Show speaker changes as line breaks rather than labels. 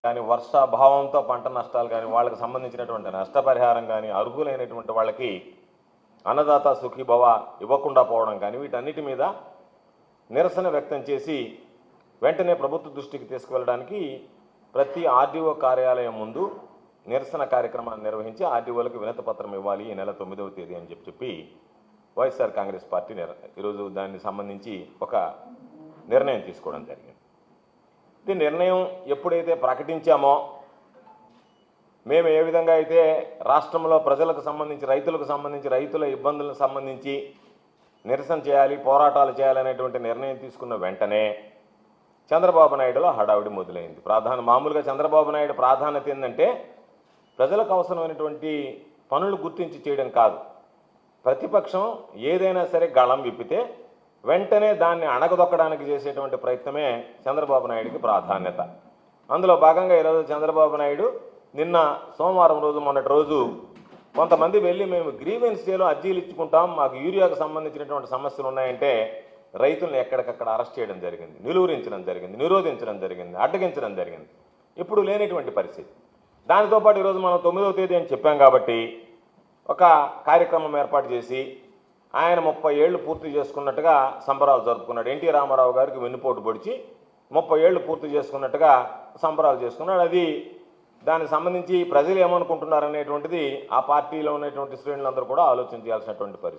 కానీ వర్షాభావంతో పంట నష్టాలు కానీ వాళ్ళకి సంబంధించినటువంటి నష్టపరిహారం కానీ అర్హులైనటువంటి వాళ్ళకి అన్నదాత సుఖీభవ ఇవ్వకుండా పోవడం కానీ వీటన్నిటి మీద నిరసన వ్యక్తం చేసి వెంటనే ప్రభుత్వ దృష్టికి తీసుకువెళ్ళడానికి ప్రతి ఆర్డీఓ కార్యాలయం ముందు నిరసన కార్యక్రమాన్ని నిర్వహించి ఆర్డీఓలకు వినతి పత్రం ఇవ్వాలి ఈ నెల 9వ తేదీ అని చెప్పి వైఎస్ఆర్ కాంగ్రెస్ పార్టీ ఈరోజు దానికి సంబంధించి ఒక నిర్ణయం తీసుకోవడం జరిగింది. ఈ నిర్ణయం ఎప్పుడైతే ప్రకటించామో మేము ఏ విధంగా అయితే రాష్ట్రంలో ప్రజలకు సంబంధించి రైతుల ఇబ్బందులకు సంబంధించి నిరసన చేయాలి పోరాటాలు చేయాలనేటువంటి నిర్ణయం తీసుకున్న వెంటనే చంద్రబాబు నాయుడులో హడావిడి మొదలైంది. మామూలుగా చంద్రబాబు నాయుడు ప్రాధాన్యత ఏంటంటే ప్రజలకు అవసరమైనటువంటి పనులు గుర్తించి చేయడం కాదు, ప్రతిపక్షం ఏదైనా సరే గళం విప్పితే వెంటనే దాన్ని అణగదొక్కడానికి చేసేటువంటి ప్రయత్నమే చంద్రబాబు నాయుడికి ప్రాధాన్యత. అందులో భాగంగా ఈరోజు చంద్రబాబు నాయుడు నిన్న సోమవారం రోజు మొన్నటి రోజు కొంతమంది వెళ్ళి మేము గ్రీవెన్స్ డేలో అర్జీలు ఇచ్చుకుంటాం, మాకు యూరియాకు సంబంధించినటువంటి సమస్యలు ఉన్నాయంటే రైతులను ఎక్కడికక్కడ అరెస్ట్ చేయడం జరిగింది, నిలువరించడం జరిగింది, నిరోధించడం జరిగింది, అడ్డగించడం జరిగింది. ఇప్పుడు లేనటువంటి పరిస్థితి. దానితో పాటు ఈరోజు మనం 9వ తేదీ అని చెప్పాం కాబట్టి ఒక కార్యక్రమం ఏర్పాటు చేసి ఆయన 30 ఏళ్ళు పూర్తి చేసుకున్నట్టుగా సంబరాలు జరుపుకున్నాడు. ఎన్టీ రామారావు గారికి వెన్నుపోటు పొడిచి 30 ఏళ్ళు పూర్తి చేసుకున్నట్టుగా సంబరాలు చేసుకున్నాడు. అది దానికి సంబంధించి ప్రజలు ఏమనుకుంటున్నారు అనేటువంటిది ఆ పార్టీలో ఉన్నటువంటి శ్రేణులందరూ కూడా ఆలోచన చేయాల్సినటువంటి పరిస్థితి.